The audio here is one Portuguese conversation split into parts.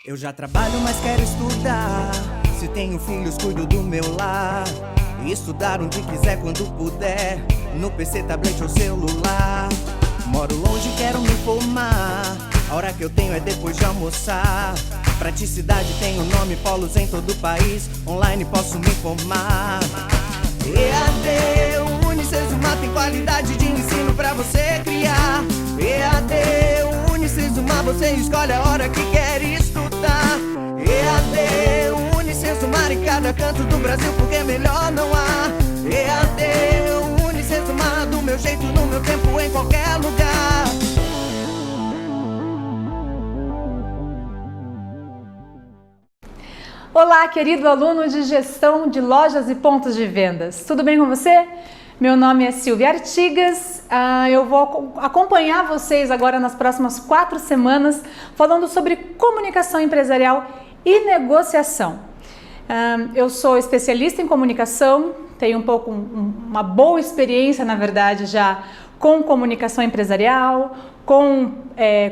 Eu já trabalho, mas quero estudar. Se tenho filhos, cuido do meu lar. E estudar onde quiser, quando puder, no PC, tablet ou celular. Moro longe, quero me formar. A hora que eu tenho é depois de almoçar. Praticidade tem o nome, polos em todo o país. Online posso me formar. EAD, Unicesumar tem qualidade de ensino pra você criar. EAD, Unicesumar, você escolhe a hora que quer estudar. EAD, Unicesumar em cada canto do Brasil, porque melhor não há. EAD, Unicesumar, do meu jeito, no meu tempo, em qualquer lugar. Olá, querido aluno de Gestão de Lojas e Pontos de Vendas. Tudo bem com você? Meu nome é Silvia Artigas. Eu vou acompanhar vocês agora nas próximas 4 semanas falando sobre comunicação empresarial e negociação. Eu sou especialista em comunicação, tenho uma boa experiência, na verdade, já com comunicação empresarial, com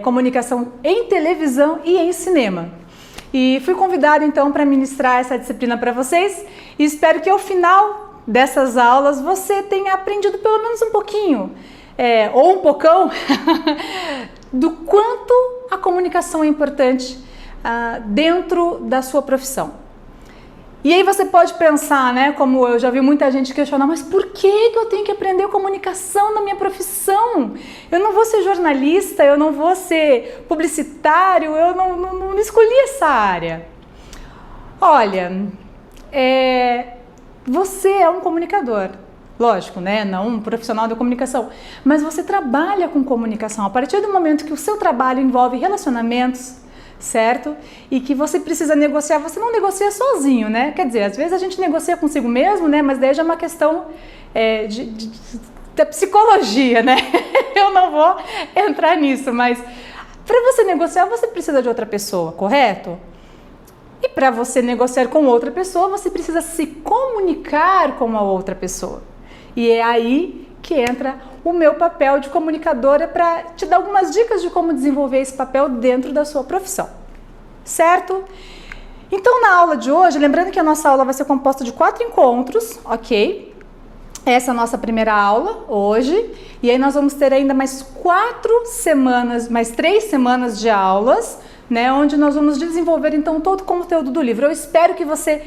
comunicação em televisão e em cinema. E fui convidada então para ministrar essa disciplina para vocês e espero que ao final dessas aulas você tenha aprendido pelo menos um pouquinho, ou um pocão, do quanto a comunicação é importante dentro da sua profissão. E aí você pode pensar, né, como eu já vi muita gente questionar, mas por que eu tenho que aprender comunicação na minha profissão? Eu não vou ser jornalista, eu não vou ser publicitário, eu não escolhi essa área. Olha, você é um comunicador, lógico, né, não um profissional da comunicação, mas você trabalha com comunicação. A partir do momento que o seu trabalho envolve relacionamentos, certo? E que você precisa negociar, você não negocia sozinho, né? Quer dizer, às vezes a gente negocia consigo mesmo, né? Mas daí já é uma questão da psicologia, né? Eu não vou entrar nisso, mas para você negociar, você precisa de outra pessoa, correto? E para você negociar com outra pessoa, você precisa se comunicar com a outra pessoa. E é aí que entra o meu papel de comunicadora para te dar algumas dicas de como desenvolver esse papel dentro da sua profissão, certo? Então, na aula de hoje, lembrando que a nossa aula vai ser composta de 4 encontros, ok? Essa é a nossa primeira aula hoje, e aí nós vamos ter ainda mais 4 semanas, mais 3 semanas de aulas, né? Onde nós vamos desenvolver então todo o conteúdo do livro. Eu espero que você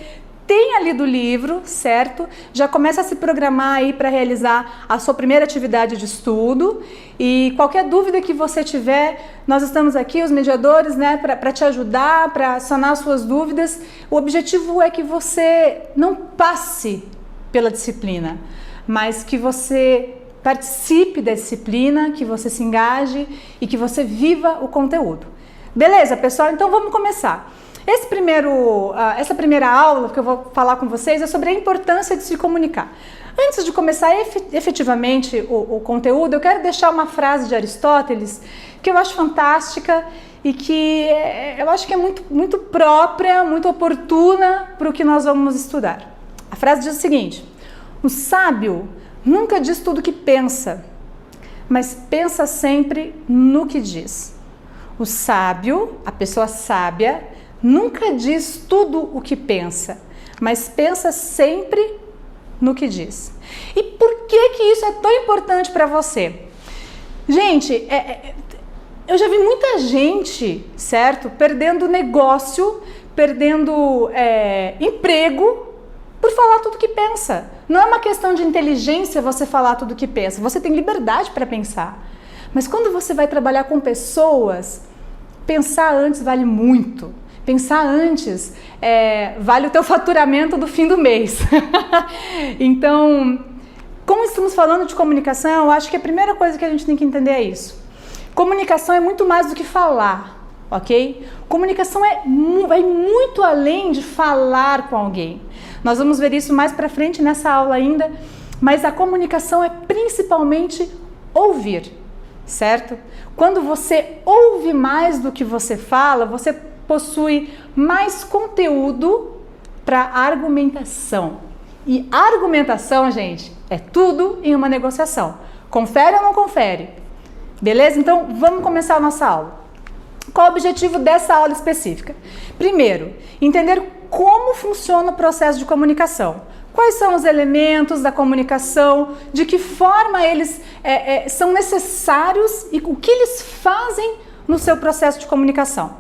tenha lido o livro, certo? Já começa a se programar aí para realizar a sua primeira atividade de estudo e qualquer dúvida que você tiver, nós estamos aqui, os mediadores, né, para te ajudar, para sanar suas dúvidas. O objetivo é que você não passe pela disciplina, mas que você participe da disciplina, que você se engaje e que você viva o conteúdo. Beleza, pessoal? Então vamos começar. Essa primeira aula que eu vou falar com vocês é sobre a importância de se comunicar. Antes de começar efetivamente o conteúdo, eu quero deixar uma frase de Aristóteles que eu acho fantástica e que eu acho que é muito própria, muito oportuna para o que nós vamos estudar. A frase diz o seguinte: o sábio nunca diz tudo o que pensa, mas pensa sempre no que diz. O sábio, a pessoa sábia, nunca diz tudo o que pensa, mas pensa sempre no que diz. E por que isso é tão importante para você? Gente, eu já vi muita gente, certo, perdendo negócio, perdendo emprego por falar tudo o que pensa. Não é uma questão de inteligência você falar tudo o que pensa, você tem liberdade para pensar. Mas quando você vai trabalhar com pessoas, pensar antes vale muito. Pensar antes vale o teu faturamento do fim do mês. Então, como estamos falando de comunicação, eu acho que a primeira coisa que a gente tem que entender é isso. Comunicação é muito mais do que falar, ok? Comunicação vai muito além de falar com alguém. Nós vamos ver isso mais pra frente nessa aula ainda, mas a comunicação é principalmente ouvir, certo? Quando você ouve mais do que você fala, você possui mais conteúdo para argumentação. E argumentação, gente, é tudo em uma negociação. Confere ou não confere? Beleza? Então, vamos começar a nossa aula. Qual o objetivo dessa aula específica? Primeiro, entender como funciona o processo de comunicação. Quais são os elementos da comunicação, de que forma eles são necessários e o que eles fazem no seu processo de comunicação.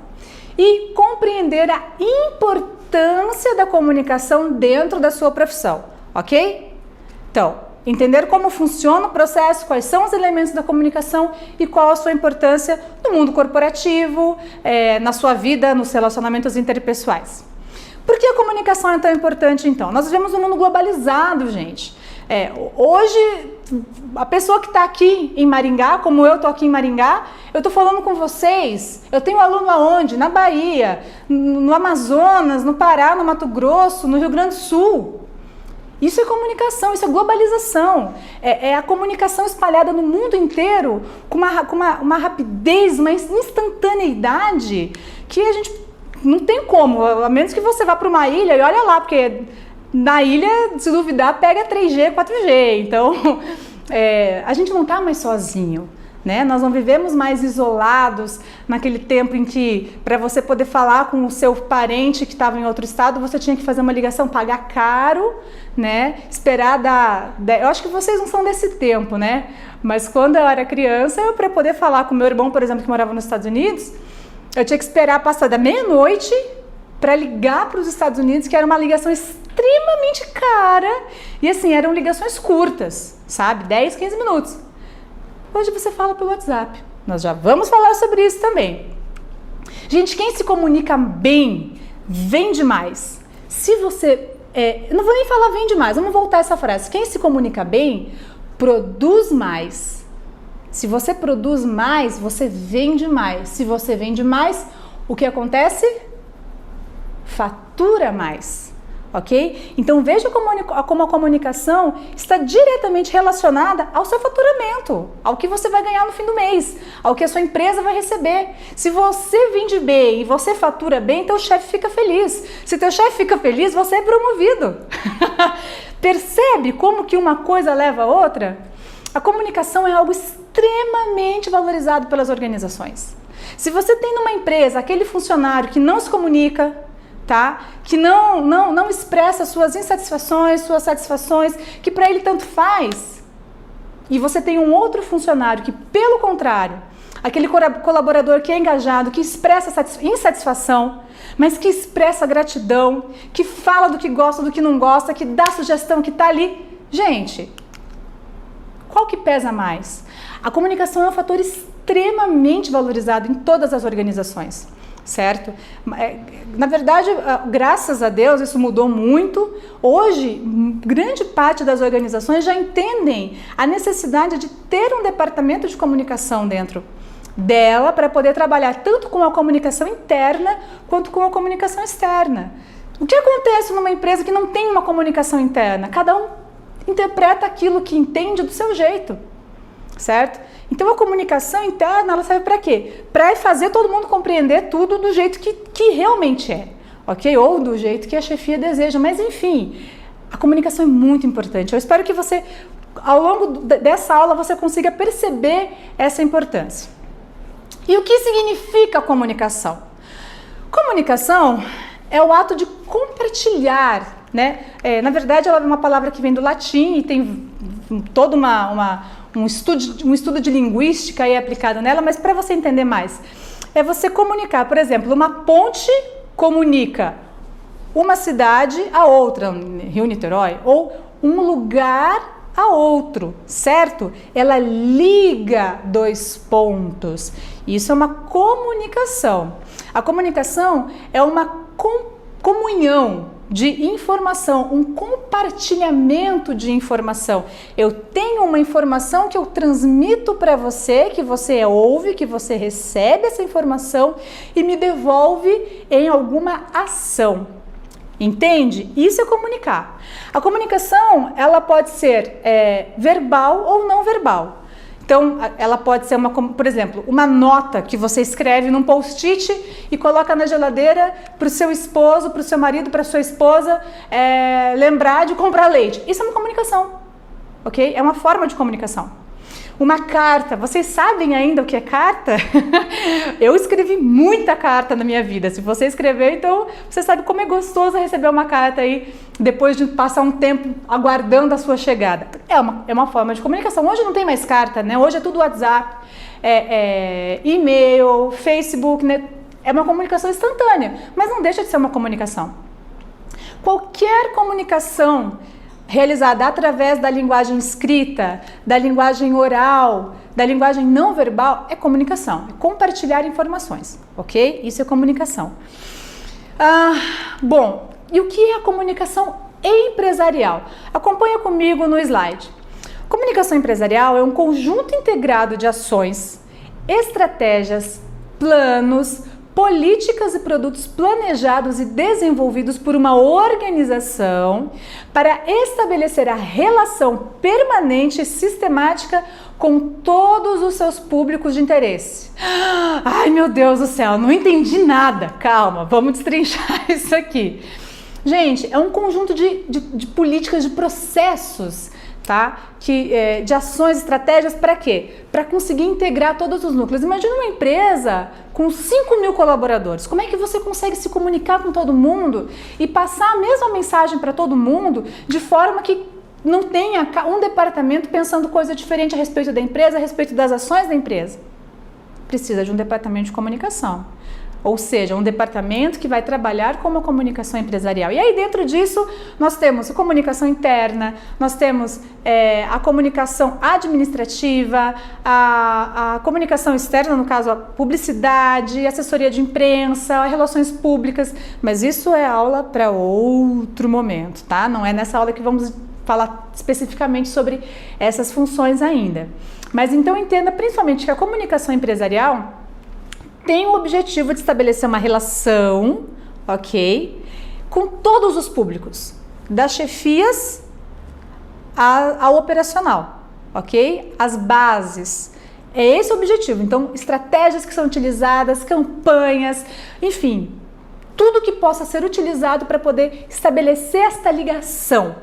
E compreender a importância da comunicação dentro da sua profissão, ok? Então, entender como funciona o processo, quais são os elementos da comunicação e qual a sua importância no mundo corporativo, na sua vida, nos relacionamentos interpessoais. Por que a comunicação é tão importante, então? Nós vivemos um mundo globalizado, gente. Hoje, a pessoa que está aqui em Maringá, como eu estou aqui em Maringá, eu estou falando com vocês, eu tenho aluno aonde? Na Bahia, no Amazonas, no Pará, no Mato Grosso, no Rio Grande do Sul. Isso é comunicação, isso é globalização. É a comunicação espalhada no mundo inteiro com uma rapidez, uma instantaneidade que a gente não tem como, a menos que você vá para uma ilha e olha lá, porque na ilha, se duvidar, pega 3G, 4G. Então, a gente não está mais sozinho, né? Nós não vivemos mais isolados naquele tempo em que, para você poder falar com o seu parente que estava em outro estado, você tinha que fazer uma ligação, pagar caro, né? Esperar eu acho que vocês não são desse tempo, né? Mas quando eu era criança, para poder falar com meu irmão, por exemplo, que morava nos Estados Unidos, eu tinha que esperar passar da meia-noite para ligar para os Estados Unidos, que era uma ligação extremamente cara. E assim, eram ligações curtas, sabe? 10, 15 minutos. Hoje você fala pelo WhatsApp. Nós já vamos falar sobre isso também. Gente, quem se comunica bem, vende mais. Se você... eu não vou nem falar vende mais, vamos voltar a essa frase. Quem se comunica bem, produz mais. Se você produz mais, você vende mais. Se você vende mais, o que acontece? Fatura mais, ok? Então veja como a comunicação está diretamente relacionada ao seu faturamento, ao que você vai ganhar no fim do mês, ao que a sua empresa vai receber. Se você vende bem e você fatura bem, teu chefe fica feliz. Se teu chefe fica feliz, você é promovido. Percebe como que uma coisa leva a outra? A comunicação é algo extremamente valorizado pelas organizações. Se você tem numa empresa aquele funcionário que não se comunica, tá? Que não expressa suas insatisfações, suas satisfações, que para ele tanto faz, e você tem um outro funcionário que, pelo contrário, aquele colaborador que é engajado, que expressa insatisfação, mas que expressa gratidão, que fala do que gosta, do que não gosta, que dá sugestão, que está ali. Gente, qual que pesa mais? A comunicação é um fator extremamente valorizado em todas as organizações, certo? Na verdade, graças a Deus, isso mudou muito. Hoje, grande parte das organizações já entendem a necessidade de ter um departamento de comunicação dentro dela para poder trabalhar tanto com a comunicação interna quanto com a comunicação externa. O que acontece numa empresa que não tem uma comunicação interna? Cada um interpreta aquilo que entende do seu jeito, certo? Então a comunicação interna, ela serve para quê? Para fazer todo mundo compreender tudo do jeito que realmente é, ok? Ou do jeito que a chefia deseja, mas enfim, a comunicação é muito importante. Eu espero que você, ao longo dessa aula, você consiga perceber essa importância. E o que significa comunicação? Comunicação é o ato de compartilhar, né? Na verdade, ela é uma palavra que vem do latim e tem todo um estudo de linguística aí aplicado nela, mas para você entender mais, é você comunicar. Por exemplo, uma ponte comunica uma cidade a outra, Rio Niterói, ou um lugar a outro, certo? Ela liga dois pontos. Isso é uma comunicação. A comunicação é uma comunhão de informação, um compartilhamento de informação. Eu tenho uma informação que eu transmito para você, que você ouve, que você recebe essa informação e me devolve em alguma ação. Entende? Isso é comunicar. A comunicação, ela pode ser verbal ou não verbal. Então, ela pode ser, por exemplo, uma nota que você escreve num post-it e coloca na geladeira para o seu esposo, para o seu marido, para a sua esposa lembrar de comprar leite. Isso é uma comunicação, ok? É uma forma de comunicação. Uma carta, vocês sabem ainda o que é carta? Eu escrevi muita carta na minha vida. Se você escreveu, então você sabe como é gostoso receber uma carta aí depois de passar um tempo aguardando a sua chegada. É uma forma de comunicação. Hoje não tem mais carta, né? Hoje é tudo WhatsApp, e-mail, Facebook, né? É uma comunicação instantânea, mas não deixa de ser uma comunicação. Qualquer comunicação realizada através da linguagem escrita, da linguagem oral, da linguagem não verbal, é comunicação, é compartilhar informações, ok? Isso é comunicação. Bom, e o que é a comunicação empresarial? Acompanha comigo no slide. Comunicação empresarial é um conjunto integrado de ações, estratégias, planos, políticas e produtos planejados e desenvolvidos por uma organização para estabelecer a relação permanente e sistemática com todos os seus públicos de interesse. Ai, meu Deus do céu, não entendi nada. Calma, vamos destrinchar isso aqui. Gente, é um conjunto de políticas, de processos, tá? De ações, estratégias, para quê? Para conseguir integrar todos os núcleos. Imagina uma empresa com 5.000 colaboradores. Como é que você consegue se comunicar com todo mundo e passar a mesma mensagem para todo mundo de forma que não tenha um departamento pensando coisa diferente a respeito da empresa, a respeito das ações da empresa? Precisa de um departamento de comunicação. Ou seja, um departamento que vai trabalhar com uma comunicação empresarial. E aí dentro disso nós temos a comunicação interna, nós temos a comunicação administrativa, a comunicação externa, no caso a publicidade, assessoria de imprensa, relações públicas, mas isso é aula para outro momento, tá? Não é nessa aula que vamos falar especificamente sobre essas funções ainda. Mas então entenda principalmente que a comunicação empresarial tem o objetivo de estabelecer uma relação, ok, com todos os públicos, das chefias ao operacional, ok? As bases. É esse o objetivo. Então, estratégias que são utilizadas, campanhas, enfim, tudo que possa ser utilizado para poder estabelecer esta ligação.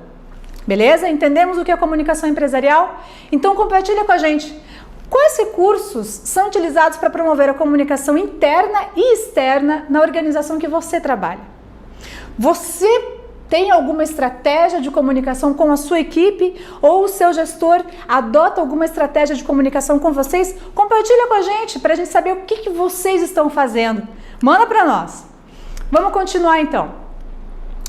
Beleza? Entendemos o que é comunicação empresarial? Então, compartilha com a gente. Quais recursos são utilizados para promover a comunicação interna e externa na organização que você trabalha? Você tem alguma estratégia de comunicação com a sua equipe ou o seu gestor adota alguma estratégia de comunicação com vocês? Compartilha com a gente para a gente saber o que vocês estão fazendo. Manda para nós. Vamos continuar então.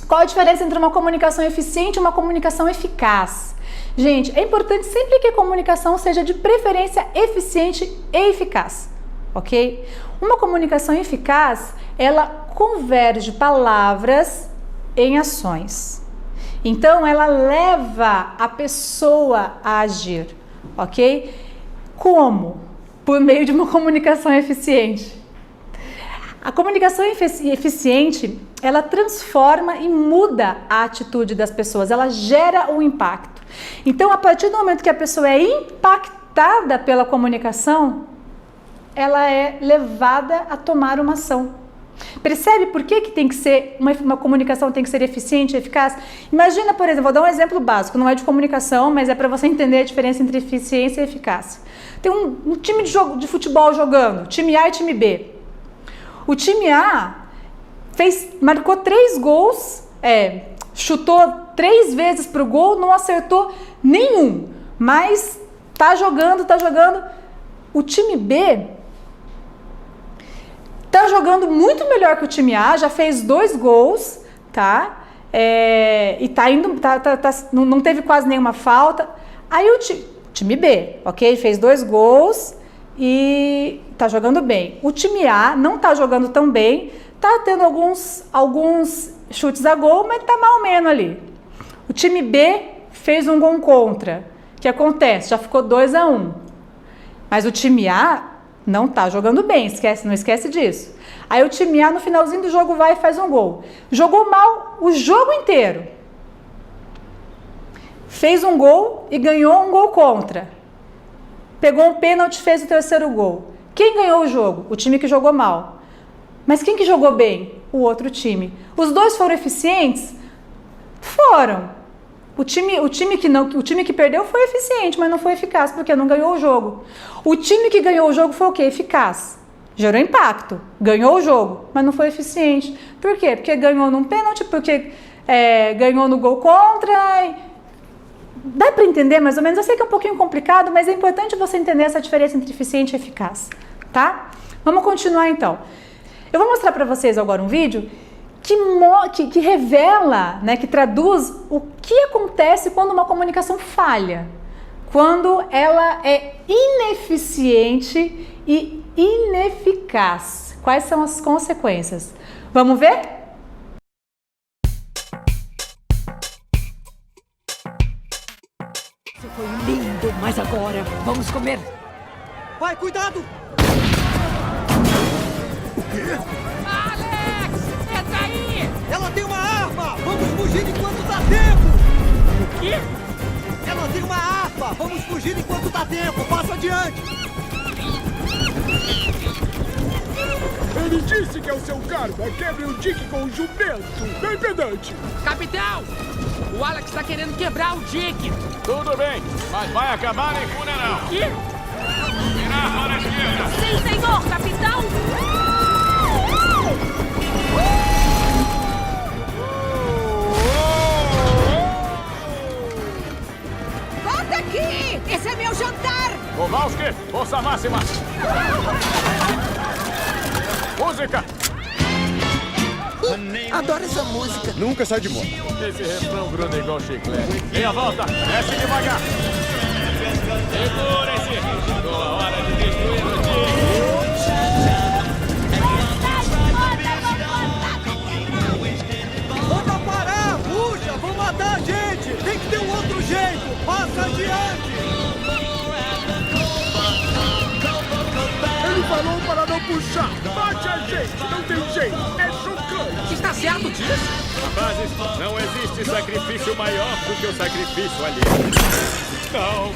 Qual a diferença entre uma comunicação eficiente e uma comunicação eficaz? Gente, é importante sempre que a comunicação seja de preferência eficiente e eficaz, ok? Uma comunicação eficaz, ela converge palavras em ações. Então, ela leva a pessoa a agir, ok? Como? Por meio de uma comunicação eficiente. A comunicação eficiente, ela transforma e muda a atitude das pessoas, ela gera um impacto. Então, a partir do momento que a pessoa é impactada pela comunicação, ela é levada a tomar uma ação. Percebe por que tem que ser uma comunicação tem que ser eficiente e eficaz? Imagina, por exemplo, vou dar um exemplo básico, não é de comunicação, mas é para você entender a diferença entre eficiência e eficácia. Tem um time de futebol jogando, time A e time B. O time A marcou 3 gols, chutou 3 vezes para o gol, não acertou nenhum, mas tá jogando. O time B tá jogando muito melhor que o time A, já fez 2 gols, tá? E tá indo, não teve quase nenhuma falta. Aí o time B, ok? Fez 2 gols e tá jogando bem. O time A não tá jogando tão bem, tá tendo alguns chutes a gol, mas tá mal ou menos ali. O time B fez um gol contra. O que acontece? Já ficou 2-1. Mas o time A não tá jogando bem, não esquece disso. Aí o time A no finalzinho do jogo vai e faz um gol. Jogou mal o jogo inteiro. Fez um gol e ganhou um gol contra. Pegou um pênalti e fez o 3º gol. Quem ganhou o jogo? O time que jogou mal. Mas quem que jogou bem? O outro time. Os 2 foram eficientes? Foram. o time que perdeu foi eficiente, mas não foi eficaz, porque não ganhou o jogo. O time que ganhou o jogo foi o quê? Eficaz. Gerou impacto, ganhou o jogo, mas não foi eficiente. Por quê? Porque ganhou num pênalti, porque ganhou no gol contra. Dá para entender mais ou menos? Eu sei que é um pouquinho complicado, mas é importante você entender essa diferença entre eficiente e eficaz, tá? Vamos continuar então. Eu vou mostrar para vocês agora um vídeo que revela, né, que traduz o que acontece quando uma comunicação falha, quando ela é ineficiente e ineficaz. Quais são as consequências? Vamos ver? Isso foi lindo, mas agora vamos comer. Vai, cuidado! O quê? Alex, entra aí! Ela tem uma arma! Vamos fugir enquanto dá tempo! O quê? Ela tem uma arma! Vamos fugir enquanto dá tempo! Passa adiante! Ele disse que é o seu karma. Quebre o Dick com o jumento. Bem pedante. Capitão, o Alex está querendo quebrar o Dick. Tudo bem, mas vai acabar em funeral. Que? Virar para a esquerda. Sim, senhor, capitão! Volta aqui! Esse é meu jantar! Kowalski, força máxima. Música. Adoro essa música! Nunca sai de moda. Esse refrão gruda igual chiclete. Meia volta, desce devagar. Segura-se. Chegou a hora de destruir o time. Manda parar! Puxa! Vão matar a gente! Tem que ter um outro jeito! Passa adiante! Ele falou para não puxar. Bate a gente. Não tem jeito. É chocante. Está certo disso? Rapazes, não existe sacrifício maior do que o sacrifício ali. Não!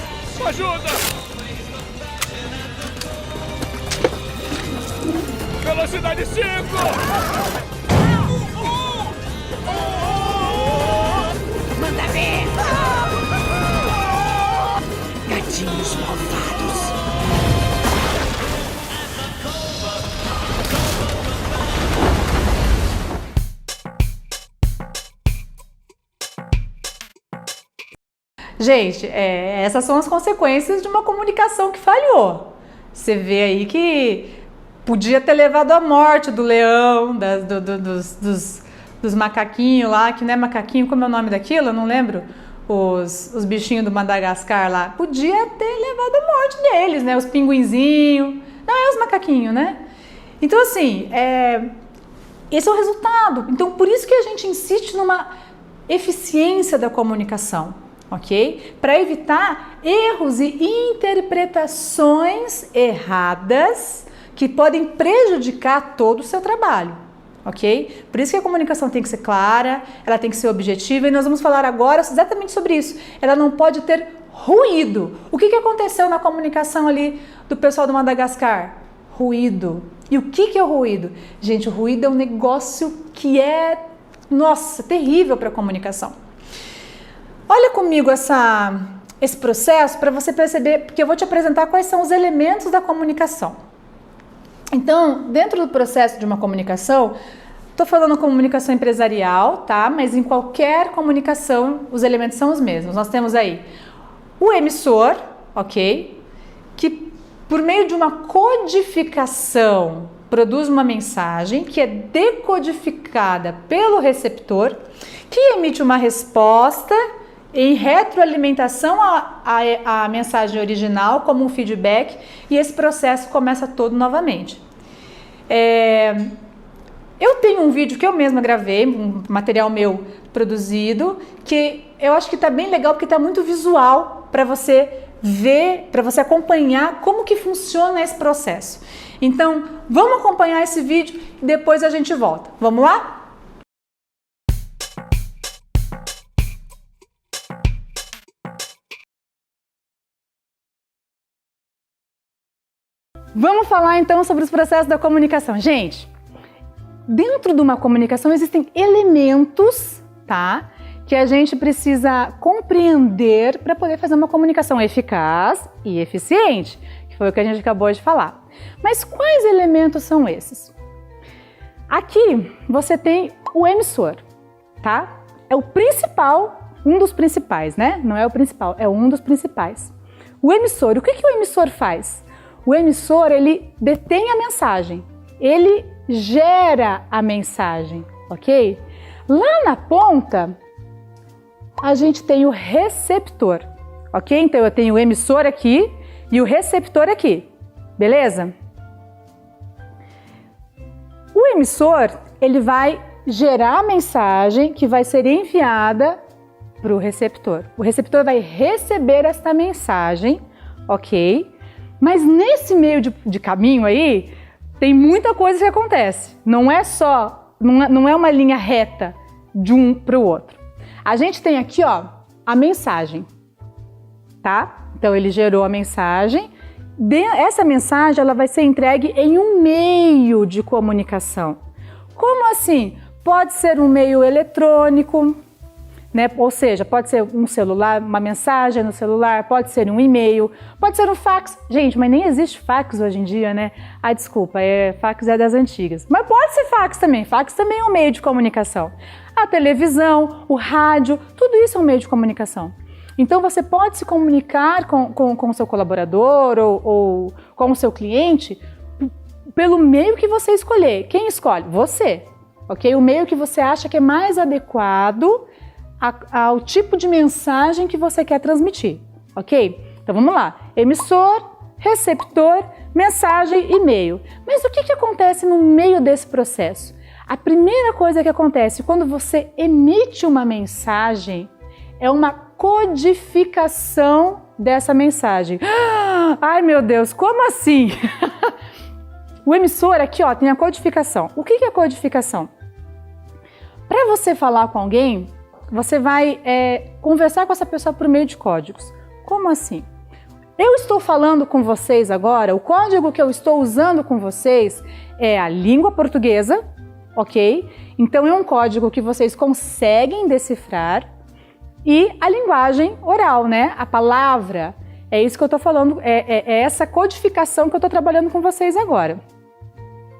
Ajuda! Velocidade 5! Manda ver! Gatinhos malvados! Gente, essas são as consequências de uma comunicação que falhou. Você vê aí que podia ter levado à morte do leão, dos macaquinhos lá, que não é macaquinho, como é o nome daquilo? Eu não lembro. Os bichinhos do Madagascar lá. Podia ter levado à morte deles, né? Os pinguinzinhos. Não, é os macaquinhos, né? Então, assim, esse é o resultado. Então, por isso que a gente insiste numa eficiência da comunicação. Ok? Para evitar erros e interpretações erradas que podem prejudicar todo o seu trabalho, ok? Por isso que a comunicação tem que ser clara, ela tem que ser objetiva e nós vamos falar agora exatamente sobre isso. Ela não pode ter ruído. O que aconteceu na comunicação ali do pessoal do Madagascar? Ruído. E o que é o ruído? Gente, o ruído é um negócio que é, nossa, terrível para a comunicação. Olha comigo esse processo para você perceber, porque eu vou te apresentar quais são os elementos da comunicação. Então, dentro do processo de uma comunicação, estou falando comunicação empresarial, tá? Mas em qualquer comunicação, os elementos são os mesmos. Nós temos aí o emissor, ok? Que por meio de uma codificação produz uma mensagem que é decodificada pelo receptor, que emite uma resposta em retroalimentação à mensagem original, como um feedback, e esse processo começa todo novamente. Eu tenho um vídeo que eu mesma gravei, um material meu produzido, que eu acho que está bem legal, porque está muito visual para você ver, para você acompanhar como que funciona esse processo. Então, vamos acompanhar esse vídeo e depois a gente volta. Vamos lá? Vamos falar então sobre os processos da comunicação. Gente, dentro de uma comunicação existem elementos, tá? que a gente precisa compreender para poder fazer uma comunicação eficaz e eficiente, que foi o que a gente acabou de falar. Mas quais elementos são esses? Aqui você tem o emissor, tá? É o principal, um dos principais, né? Não é o principal, é um dos principais. O emissor, o que o emissor faz? O emissor, ele detém a mensagem, ele gera a mensagem, ok? Lá na ponta, a gente tem o receptor, ok? Então eu tenho o emissor aqui e o receptor aqui, beleza? O emissor, ele vai gerar a mensagem que vai ser enviada para o receptor. O receptor vai receber esta mensagem, ok? Mas nesse meio de caminho aí, tem muita coisa que acontece. Não é só, não é uma linha reta de um para o outro. A gente tem aqui, ó, a mensagem, tá? Então ele gerou a mensagem. Essa mensagem, ela vai ser entregue em um meio de comunicação. Como assim? Pode ser um meio eletrônico, né? Ou seja, pode ser um celular, uma mensagem no celular, pode ser um e-mail, pode ser um fax. Gente, mas nem existe fax hoje em dia, né? Ah, desculpa, fax é das antigas. Mas pode ser fax também. Fax também é um meio de comunicação. A televisão, o rádio, tudo isso é um meio de comunicação. Então você pode se comunicar com o seu colaborador ou com o seu cliente pelo meio que você escolher. Quem escolhe? Você, ok? O meio que você acha que é mais adequado ao tipo de mensagem que você quer transmitir, ok? Então vamos lá, emissor, receptor, mensagem e e-mail. Mas o que acontece no meio desse processo? A primeira coisa que acontece quando você emite uma mensagem é uma codificação dessa mensagem. Ai meu Deus, como assim? O emissor aqui, ó, tem a codificação. O que é codificação? Para você falar com alguém, você vai conversar com essa pessoa por meio de códigos. Como assim? Eu estou falando com vocês agora, o código que eu estou usando com vocês é a língua portuguesa, ok? Então é um código que vocês conseguem decifrar e a linguagem oral, né? A palavra. É isso que eu estou falando, é essa codificação que eu estou trabalhando com vocês agora.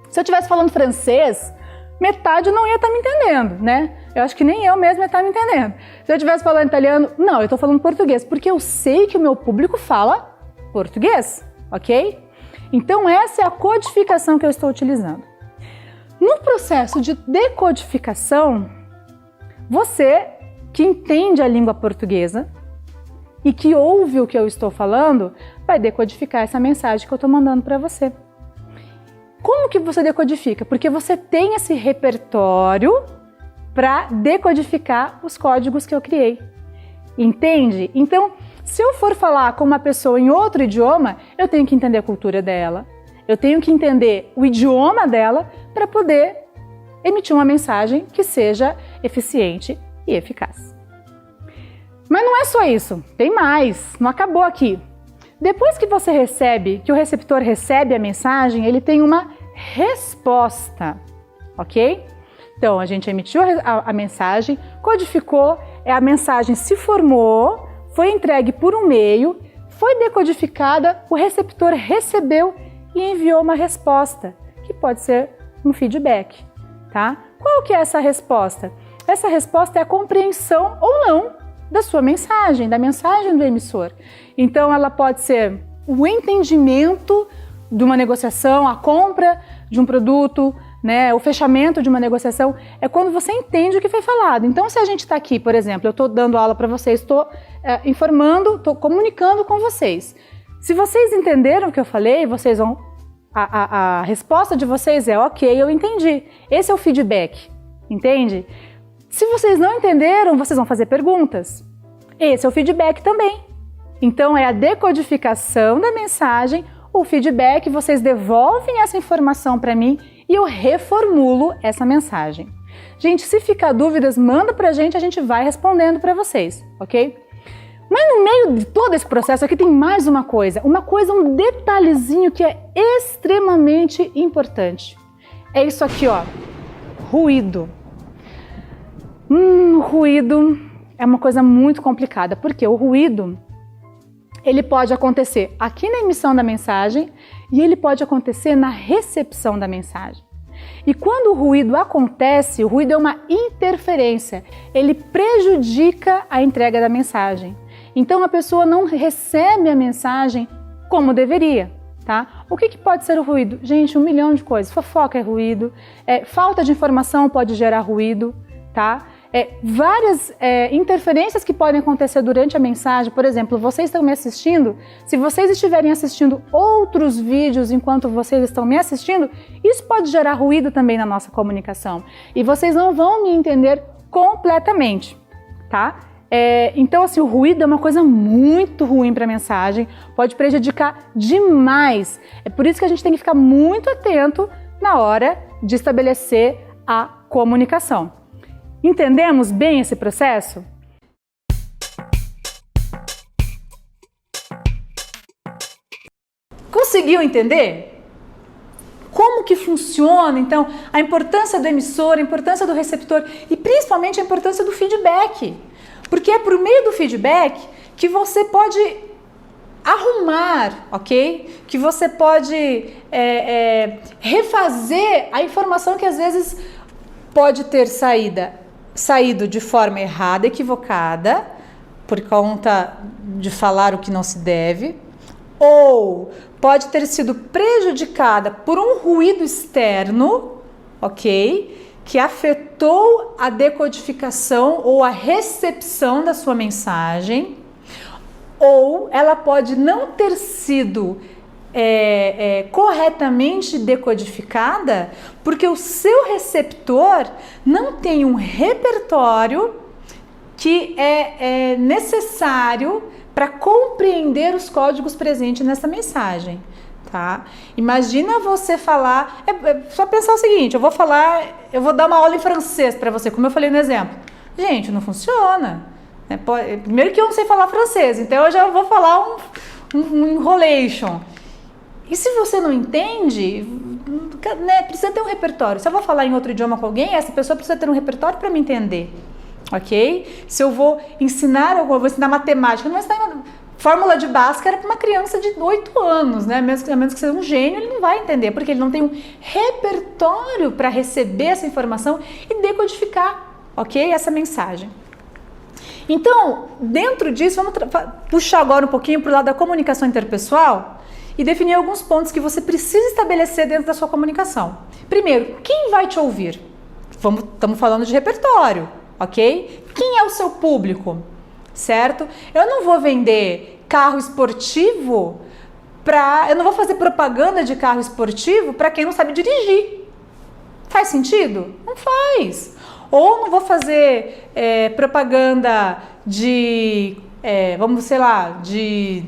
Se eu estivesse falando francês, metade não ia estar me entendendo, né? Eu acho que nem eu mesma ia estar me entendendo. Se eu estivesse falando italiano, não, eu estou falando português, porque eu sei que o meu público fala português, ok? Então essa é a codificação que eu estou utilizando. No processo de decodificação, você que entende a língua portuguesa e que ouve o que eu estou falando, vai decodificar essa mensagem que eu estou mandando para você. Como que você decodifica? Porque você tem esse repertório para decodificar os códigos que eu criei. Entende? Então, se eu for falar com uma pessoa em outro idioma, eu tenho que entender a cultura dela, eu tenho que entender o idioma dela para poder emitir uma mensagem que seja eficiente e eficaz. Mas não é só isso, tem mais, não acabou aqui. Depois que você recebe, que o receptor recebe a mensagem, ele tem uma resposta, ok? Então, a gente emitiu a mensagem, codificou, a mensagem se formou, foi entregue por um meio, foi decodificada, o receptor recebeu e enviou uma resposta, que pode ser um feedback, tá? Qual que é essa resposta? Essa resposta é a compreensão ou não da sua mensagem, da mensagem do emissor. Então, ela pode ser o entendimento de uma negociação, a compra de um produto, né, o fechamento de uma negociação, é quando você entende o que foi falado. Então, se a gente está aqui, por exemplo, eu estou dando aula para vocês, estou informando, estou comunicando com vocês. Se vocês entenderam o que eu falei, vocês vão, a resposta de vocês é ok, eu entendi. Esse é o feedback, entende? Se vocês não entenderam, vocês vão fazer perguntas. Esse é o feedback também. Então, é a decodificação da mensagem, o feedback, vocês devolvem essa informação para mim e eu reformulo essa mensagem. Gente, se ficar dúvidas, manda pra gente, a gente vai respondendo para vocês, ok? Mas no meio de todo esse processo aqui tem mais uma coisa, um detalhezinho que é extremamente importante. É isso aqui, ó, ruído. Ruído é uma coisa muito complicada, porque o ruído, ele pode acontecer aqui na emissão da mensagem e ele pode acontecer na recepção da mensagem. E quando o ruído acontece, o ruído é uma interferência, ele prejudica a entrega da mensagem. Então a pessoa não recebe a mensagem como deveria, tá? O que pode ser o ruído? Gente, 1 milhão de coisas. Fofoca é ruído, falta de informação pode gerar ruído, tá? Várias interferências que podem acontecer durante a mensagem. Por exemplo, vocês estão me assistindo, se vocês estiverem assistindo outros vídeos enquanto vocês estão me assistindo, isso pode gerar ruído também na nossa comunicação. E vocês não vão me entender completamente, tá? Então, assim, o ruído é uma coisa muito ruim para a mensagem, pode prejudicar demais. É por isso que a gente tem que ficar muito atento na hora de estabelecer a comunicação. Entendemos bem esse processo? Conseguiu entender? Como que funciona, então, a importância do emissor, a importância do receptor e principalmente a importância do feedback? Porque é por meio do feedback que você pode arrumar, ok? Que você pode refazer a informação que às vezes pode ter saído de forma errada, equivocada, por conta de falar o que não se deve, ou pode ter sido prejudicada por um ruído externo, ok? Que afetou a decodificação ou a recepção da sua mensagem, ou ela pode não ter sido corretamente decodificada porque o seu receptor não tem um repertório que é necessário para compreender os códigos presentes nessa mensagem, tá? Imagina você falar, só pensar o seguinte, eu vou dar uma aula em francês para você, como eu falei no exemplo. Gente, não funciona. Primeiro que eu não sei falar francês, então eu já vou falar um enrolation. E se você não entende, né, precisa ter um repertório. Se eu vou falar em outro idioma com alguém, essa pessoa precisa ter um repertório para me entender, ok? Se eu vou ensinar algo, eu vou ensinar matemática, não vai ensinar fórmula de Bhaskara para uma criança de 8 anos, né? A menos que seja um gênio, ele não vai entender, porque ele não tem um repertório para receber essa informação e decodificar, ok? Essa mensagem. Então, dentro disso, vamos puxar agora um pouquinho para o lado da comunicação interpessoal e definir alguns pontos que você precisa estabelecer dentro da sua comunicação. Primeiro, quem vai te ouvir? Estamos falando de repertório, ok? Quem é o seu público, certo? Eu não vou vender carro esportivo eu não vou fazer propaganda de carro esportivo para quem não sabe dirigir. Faz sentido? Não faz. Ou não vou fazer propaganda de, de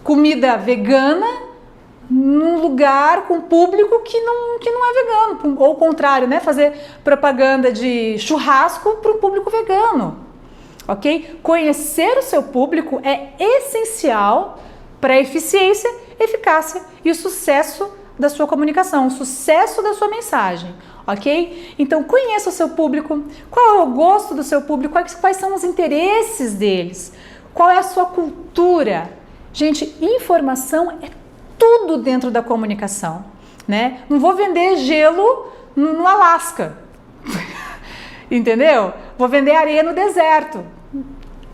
comida vegana num lugar com público que não é vegano. Ou o contrário, né? Fazer propaganda de churrasco para um público vegano. Ok? Conhecer o seu público é essencial para a eficiência, eficácia e o sucesso da sua comunicação, o sucesso da sua mensagem. Ok? Então, conheça o seu público, qual é o gosto do seu público, quais são os interesses deles, qual é a sua cultura. Gente, informação é tudo dentro da comunicação, né? Não vou vender gelo no Alasca, entendeu? Vou vender areia no deserto.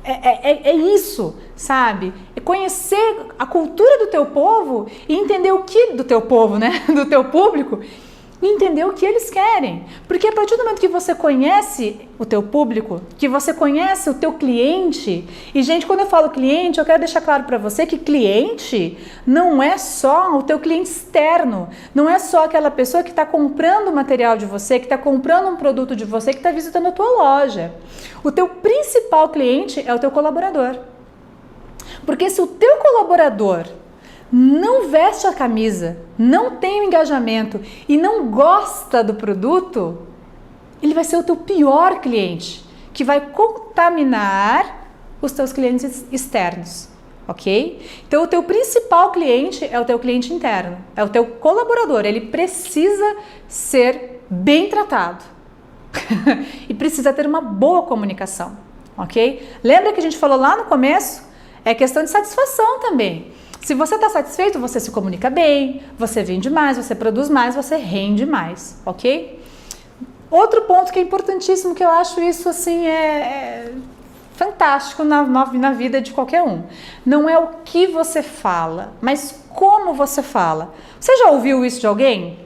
É isso, sabe? É conhecer a cultura do teu povo e entender o que do teu povo, né? Do teu público. E entender o que eles querem. Porque a partir do momento que você conhece o teu público, que você conhece o teu cliente, e gente, quando eu falo cliente, eu quero deixar claro para você que cliente não é só o teu cliente externo, não é só aquela pessoa que está comprando material de você, que está comprando um produto de você, que está visitando a tua loja. O teu principal cliente é o teu colaborador. Porque se o teu colaborador não veste a camisa, não tem o engajamento e não gosta do produto, ele vai ser o teu pior cliente, que vai contaminar os teus clientes externos, ok? Então, o teu principal cliente é o teu cliente interno, é o teu colaborador, ele precisa ser bem tratado, E precisa ter uma boa comunicação, ok? Lembra que a gente falou lá no começo? É questão de satisfação também. Se você está satisfeito, você se comunica bem, você vende mais, você produz mais, você rende mais, ok? Outro ponto que é importantíssimo, que eu acho isso assim fantástico na vida de qualquer um. Não é o que você fala, mas como você fala. Você já ouviu isso de alguém?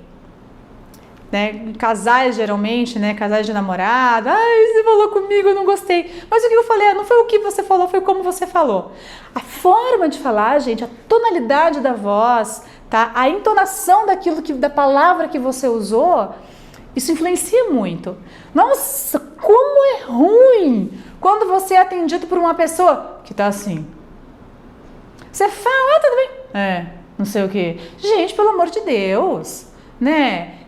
Né? Casais, geralmente, né? Casais de namorado. Ai, você falou comigo, eu não gostei. Mas o que eu falei? Não foi o que você falou, foi como você falou. A forma de falar, gente, a tonalidade da voz, tá? A entonação da palavra que você usou, isso influencia muito. Nossa, como é ruim quando você é atendido por uma pessoa que tá assim. Você fala, tudo bem? Não sei o quê. Gente, pelo amor de Deus, né?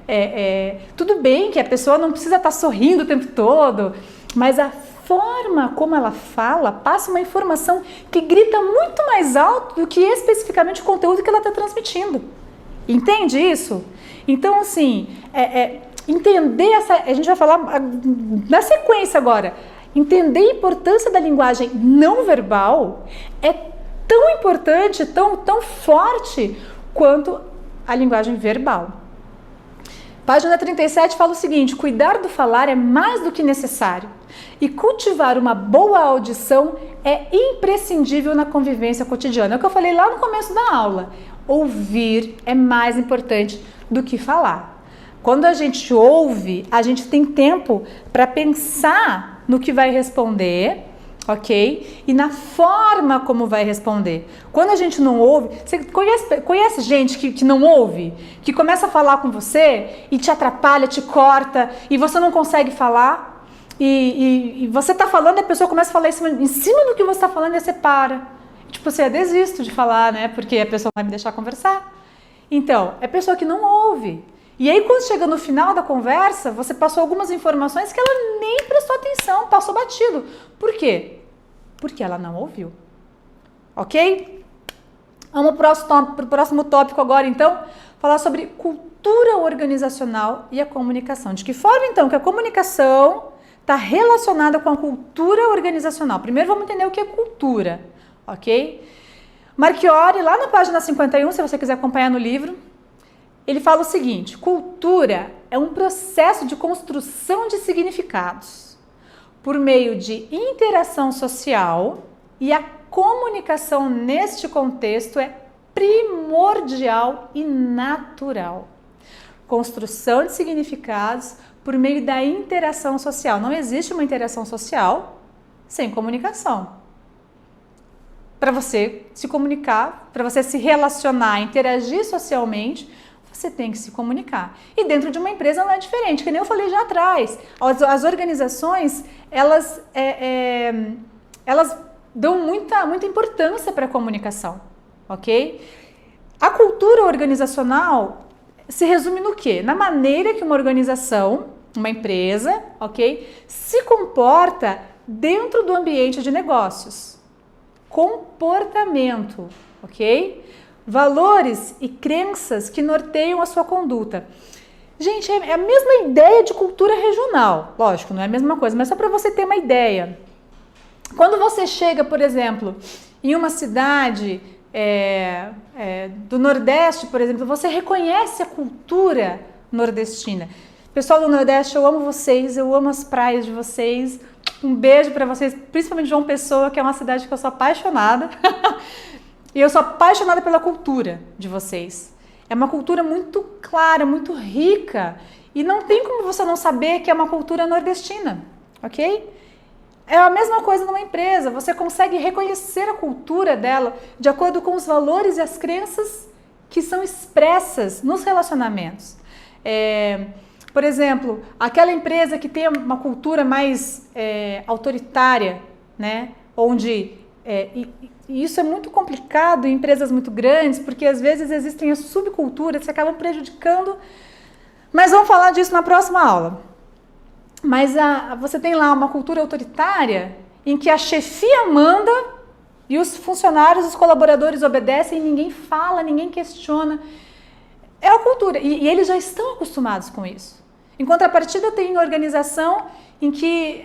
Tudo bem que a pessoa não precisa estar sorrindo o tempo todo, mas a forma como ela fala passa uma informação que grita muito mais alto do que especificamente o conteúdo que ela está transmitindo. Entende isso? Então, assim, entender a gente vai falar na sequência agora. Entender a importância da linguagem não verbal é tão importante, tão forte quanto a linguagem verbal. Página 37 fala o seguinte: cuidar do falar é mais do que necessário e cultivar uma boa audição é imprescindível na convivência cotidiana. É o que eu falei lá no começo da aula. Ouvir é mais importante do que falar. Quando a gente ouve, a gente tem tempo para pensar no que vai responder, ok? E na forma como vai responder. Quando a gente não ouve, você conhece gente que não ouve? Que começa a falar com você e te atrapalha, te corta e você não consegue falar? E você tá falando e a pessoa começa a falar em cima do que você tá falando e você para. Tipo, você desisto de falar, né? Porque a pessoa vai me deixar conversar. Então, é pessoa que não ouve. E aí, quando chega no final da conversa, você passou algumas informações que ela nem prestou atenção, passou batido. Por quê? Porque ela não ouviu. Ok? Vamos para o próximo tópico agora, então, falar sobre cultura organizacional e a comunicação. De que forma, então, que a comunicação está relacionada com a cultura organizacional? Primeiro, vamos entender o que é cultura, ok? Marchiori, lá na página 51, se você quiser acompanhar no livro, ele fala o seguinte: cultura é um processo de construção de significados por meio de interação social, e a comunicação neste contexto é primordial e natural. Construção de significados por meio da interação social. Não existe uma interação social sem comunicação. Para você se comunicar, para você se relacionar, interagir socialmente, você tem que se comunicar. E dentro de uma empresa não é diferente, que nem eu falei já atrás. As organizações, elas dão muita importância para a comunicação, ok? A cultura organizacional se resume no quê? Na maneira que uma organização, uma empresa, ok, se comporta dentro do ambiente de negócios. Comportamento, ok? Valores e crenças que norteiam a sua conduta. Gente, é a mesma ideia de cultura regional. Lógico, não é a mesma coisa, mas só para você ter uma ideia. Quando você chega, por exemplo, em uma cidade do Nordeste, por exemplo, você reconhece a cultura nordestina. Pessoal do Nordeste, eu amo vocês, eu amo as praias de vocês. Um beijo para vocês, principalmente João Pessoa, que é uma cidade que eu sou apaixonada. E eu sou apaixonada pela cultura de vocês. É uma cultura muito clara, muito rica. E não tem como você não saber que é uma cultura nordestina, ok? É a mesma coisa numa empresa. Você consegue reconhecer a cultura dela de acordo com os valores e as crenças que são expressas nos relacionamentos. Por exemplo, aquela empresa que tem uma cultura mais autoritária, né? Onde... E isso é muito complicado em empresas muito grandes, porque às vezes existem as subculturas que acabam prejudicando, mas vamos falar disso na próxima aula. Mas você tem lá uma cultura autoritária em que a chefia manda e os funcionários, os colaboradores obedecem e ninguém fala, ninguém questiona. É a cultura, e eles já estão acostumados com isso. Em contrapartida, tem organização em que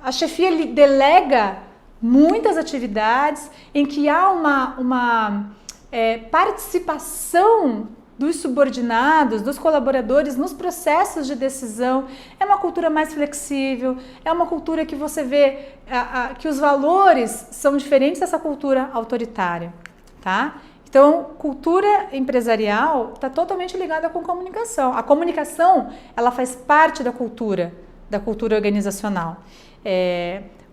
a chefia delega muitas atividades, em que há uma participação dos subordinados, dos colaboradores nos processos de decisão. É uma cultura mais flexível, é uma cultura que você vê que os valores são diferentes dessa cultura autoritária, tá? Então, cultura empresarial está totalmente ligada com comunicação. A comunicação, ela faz parte da cultura organizacional.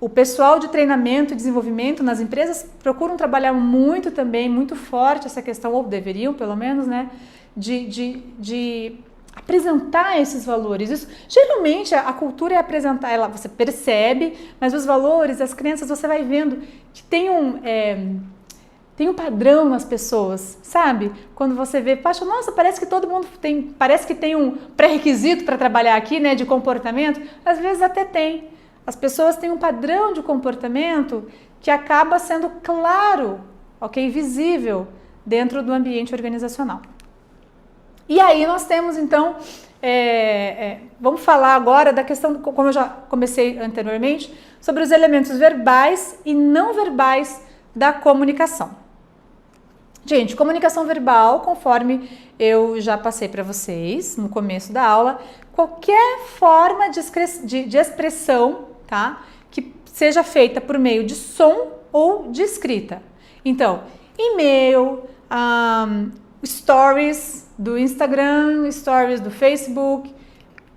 O pessoal de treinamento e desenvolvimento nas empresas procuram trabalhar muito também, muito forte essa questão, ou deveriam pelo menos, né, de apresentar esses valores. Isso, geralmente a cultura é apresentar, você percebe, mas os valores, as crenças, você vai vendo que tem um padrão nas pessoas, sabe? Quando você vê, poxa, nossa, parece que todo mundo parece que tem um pré-requisito para trabalhar aqui, né, de comportamento. Às vezes até tem. As pessoas têm um padrão de comportamento que acaba sendo claro, ok, visível dentro do ambiente organizacional. E aí nós temos então, vamos falar agora da questão, como eu já comecei anteriormente, sobre os elementos verbais e não verbais da comunicação. Gente, comunicação verbal, conforme eu já passei para vocês no começo da aula, qualquer forma de expressão, tá, que seja feita por meio de som ou de escrita. Então, e-mail, stories do Instagram, stories do Facebook,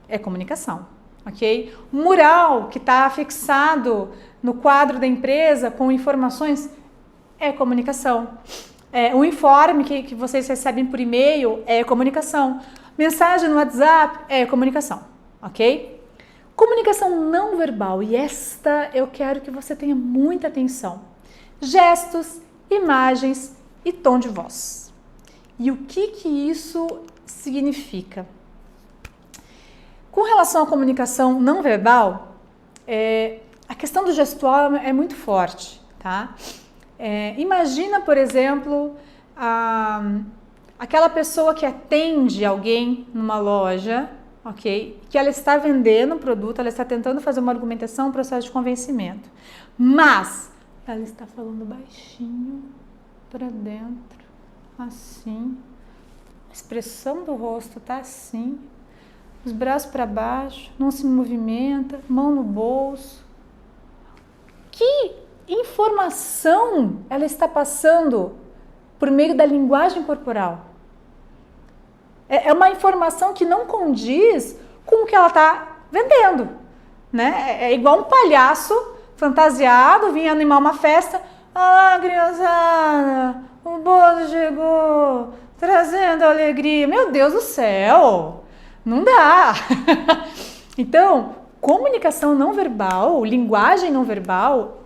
é comunicação, ok? Mural que está fixado no quadro da empresa com informações é comunicação. O informe que vocês recebem por e-mail é comunicação. Mensagem no WhatsApp é comunicação, ok? Comunicação não verbal, e esta eu quero que você tenha muita atenção. Gestos, imagens e tom de voz. E o que isso significa? Com relação à comunicação não verbal, a questão do gestual é muito forte, tá? Imagina, por exemplo, aquela pessoa que atende alguém numa loja, ok? Que ela está vendendo um produto, ela está tentando fazer uma argumentação, um processo de convencimento. Mas ela está falando baixinho para dentro, assim. A expressão do rosto está assim. Os braços para baixo, não se movimenta, mão no bolso. Que informação ela está passando por meio da linguagem corporal? É uma informação que não condiz com o que ela está vendendo, né? É igual um palhaço fantasiado, vinha animar uma festa. Ah, criançada, o bolo chegou, trazendo alegria. Meu Deus do céu, não dá. Então, comunicação não verbal, linguagem não verbal,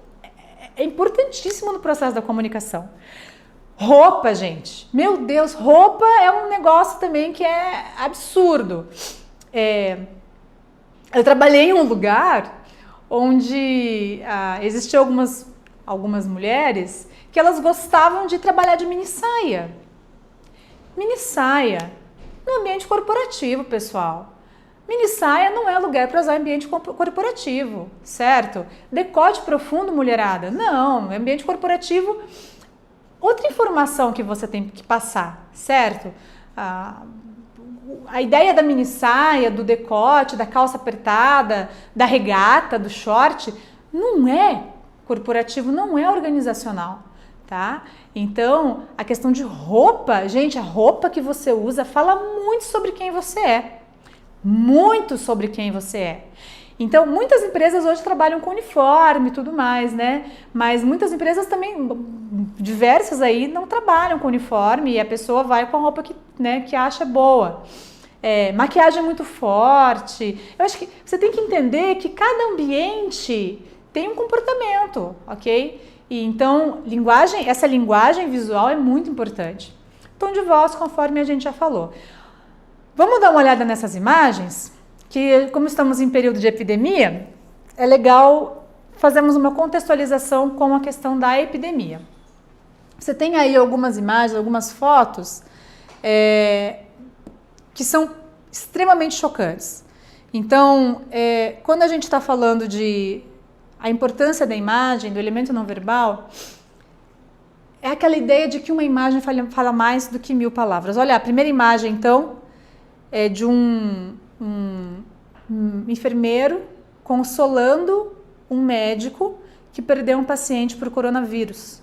é importantíssimo no processo da comunicação. Roupa, gente. Meu Deus, roupa é um negócio também que é absurdo. Eu trabalhei em um lugar onde existiam algumas mulheres que elas gostavam de trabalhar de mini saia. Mini saia no ambiente corporativo, pessoal. Mini saia não é lugar para usar em ambiente corporativo, certo? Decote profundo, mulherada? Não, ambiente corporativo. Outra informação que você tem que passar, certo? A ideia da mini saia, do decote, da calça apertada, da regata, do short, não é corporativo, não é organizacional, tá? Então, a questão de roupa, gente, a roupa que você usa fala muito sobre quem você é. Muito sobre quem você é. Então, muitas empresas hoje trabalham com uniforme e tudo mais, né? Mas muitas empresas também, diversas aí, não trabalham com uniforme e a pessoa vai com a roupa que acha boa. Maquiagem muito forte. Eu acho que você tem que entender que cada ambiente tem um comportamento, ok? E então, essa linguagem visual é muito importante. Tom de voz, conforme a gente já falou. Vamos dar uma olhada nessas imagens, que como estamos em período de epidemia, é legal fazermos uma contextualização com a questão da epidemia. Você tem aí algumas imagens, algumas fotos que são extremamente chocantes. Então, quando a gente está falando de a importância da imagem, do elemento não verbal, é aquela ideia de que uma imagem fala mais do que 1000 palavras. Olha, a primeira imagem, então, é de um enfermeiro consolando um médico que perdeu um paciente por coronavírus.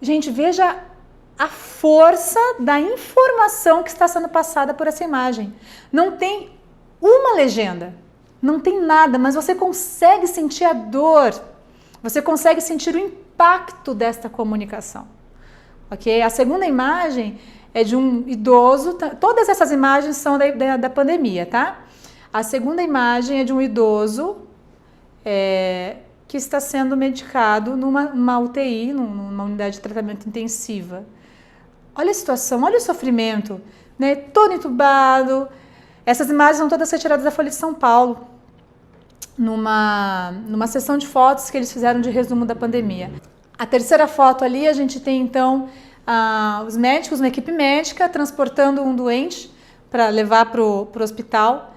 Gente, veja a força da informação que está sendo passada por essa imagem. Não tem uma legenda, não tem nada, mas você consegue sentir a dor, você consegue sentir o impacto desta comunicação. Ok? A segunda imagem é de um idoso, todas essas imagens são da pandemia, tá? A segunda imagem é de um idoso que está sendo medicado numa UTI, numa unidade de tratamento intensiva. Olha a situação, olha o sofrimento, né? Todo entubado. Essas imagens são todas retiradas da Folha de São Paulo, numa sessão de fotos que eles fizeram de resumo da pandemia. A terceira foto ali, a gente tem então os médicos, uma equipe médica, transportando um doente para levar para o hospital.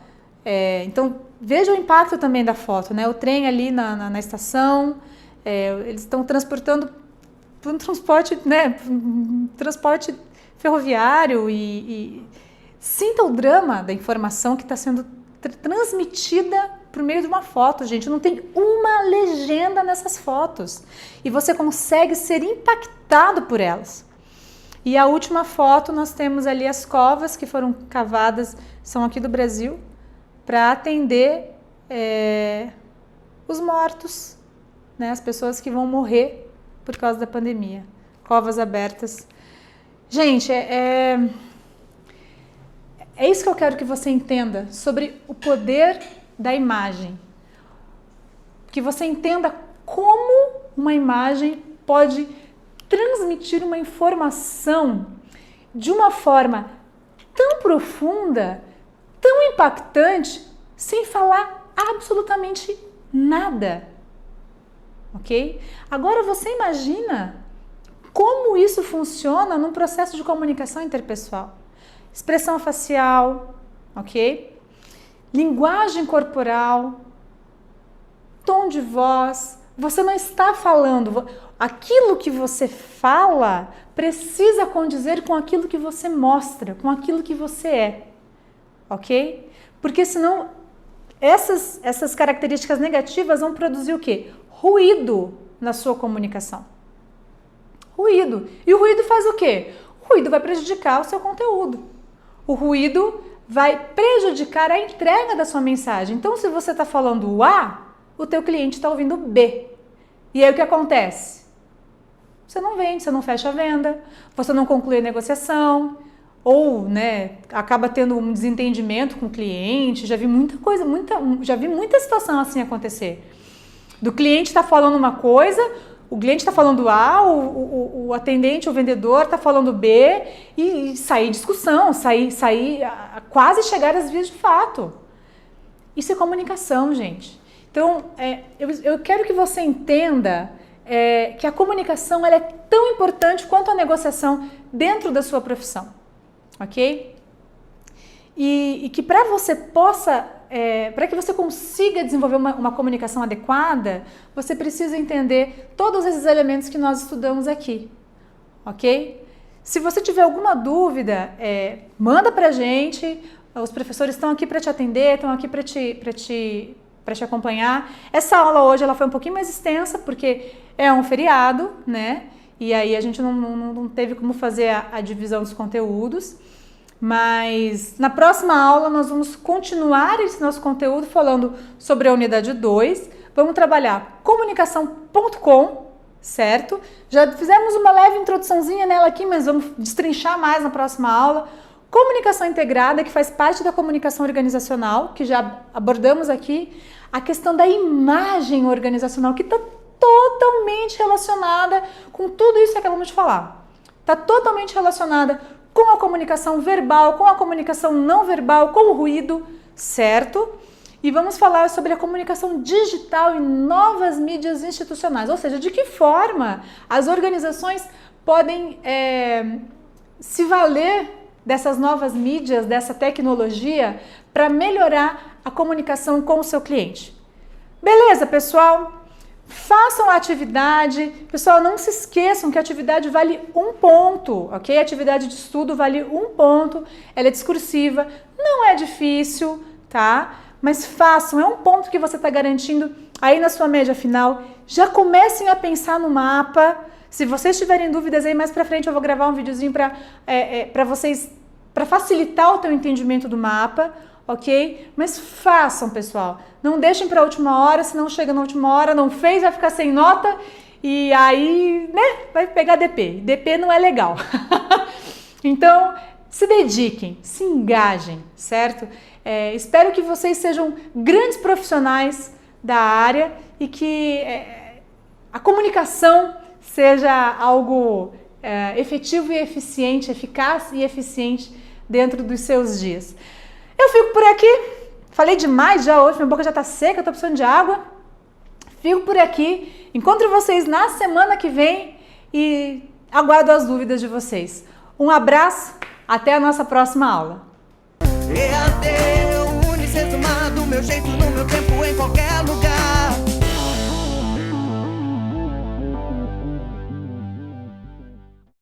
Então, veja o impacto também da foto, né? O trem ali na estação, eles estão transportando para um transporte, né? Transporte ferroviário e sinta o drama da informação que está sendo transmitida por meio de uma foto, gente. Não tem uma legenda nessas fotos e você consegue ser impactado por elas. E a última foto, nós temos ali as covas que foram cavadas, são aqui do Brasil, para atender os mortos, né, as pessoas que vão morrer por causa da pandemia. Covas abertas. Gente, é isso que eu quero que você entenda sobre o poder da imagem. Que você entenda como uma imagem pode transmitir uma informação de uma forma tão profunda, tão impactante, sem falar absolutamente nada. Ok? Agora você imagina como isso funciona num processo de comunicação interpessoal. Expressão facial, ok? Linguagem corporal, tom de voz. Você não está falando. Aquilo que você fala precisa condizer com aquilo que você mostra, com aquilo que você é. Ok? Porque senão essas características negativas vão produzir o quê? Ruído na sua comunicação. Ruído. E o ruído faz o quê? O ruído vai prejudicar o seu conteúdo. O ruído vai prejudicar a entrega da sua mensagem. Então, se você está falando A, o teu cliente está ouvindo B. E aí o que acontece? Você não vende, você não fecha a venda, você não conclui a negociação, ou, né, acaba tendo um desentendimento com o cliente. Já vi muita coisa, já vi muita situação assim acontecer. Do cliente está falando uma coisa, o cliente está falando A, o atendente, o vendedor está falando B, e sair discussão, quase chegar às vias de fato. Isso é comunicação, gente. Então, eu quero que você entenda que a comunicação ela é tão importante quanto a negociação dentro da sua profissão, ok? E que para você possa, para que você consiga desenvolver uma comunicação adequada, você precisa entender todos esses elementos que nós estudamos aqui, ok? Se você tiver alguma dúvida, manda pra gente, os professores estão aqui para te atender, estão aqui para te acompanhar. Essa aula hoje ela foi um pouquinho mais extensa, porque é um feriado, né? E aí a gente não teve como fazer a divisão dos conteúdos. Mas na próxima aula nós vamos continuar esse nosso conteúdo falando sobre a unidade 2. Vamos trabalhar comunicação.com, certo? Já fizemos uma leve introduçãozinha nela aqui, mas vamos destrinchar mais na próxima aula. Comunicação integrada, que faz parte da comunicação organizacional, que já abordamos aqui. A questão da imagem organizacional, que está totalmente relacionada com tudo isso que acabamos de falar. Está totalmente relacionada com a comunicação verbal, com a comunicação não verbal, com o ruído, certo? E vamos falar sobre a comunicação digital e novas mídias institucionais, ou seja, de que forma as organizações podem se valer dessas novas mídias, dessa tecnologia, para melhorar a comunicação com o seu cliente. Beleza, pessoal? Façam a atividade. Pessoal, não se esqueçam que a atividade vale 1 ponto, ok? A atividade de estudo vale 1 ponto, ela é discursiva, não é difícil, tá? Mas façam, é 1 ponto que você está garantindo aí na sua média final. Já comecem a pensar no mapa. Se vocês tiverem dúvidas aí, mais pra frente eu vou gravar um videozinho para vocês, para facilitar o teu entendimento do mapa, ok? Mas façam, pessoal. Não deixem para a última hora, senão chega na última hora, não fez, vai ficar sem nota e aí, né, vai pegar DP. DP não é legal. Então, se dediquem, se engajem, certo? Espero que vocês sejam grandes profissionais da área e que a comunicação seja algo efetivo e eficiente, eficaz e eficiente dentro dos seus dias. Eu fico por aqui, falei demais já hoje, minha boca já tá seca, eu tô precisando de água. Fico por aqui, encontro vocês na semana que vem e aguardo as dúvidas de vocês. Um abraço, até a nossa próxima aula. EAD, Unicesumado, meu jeito, no meu tempo, em qualquer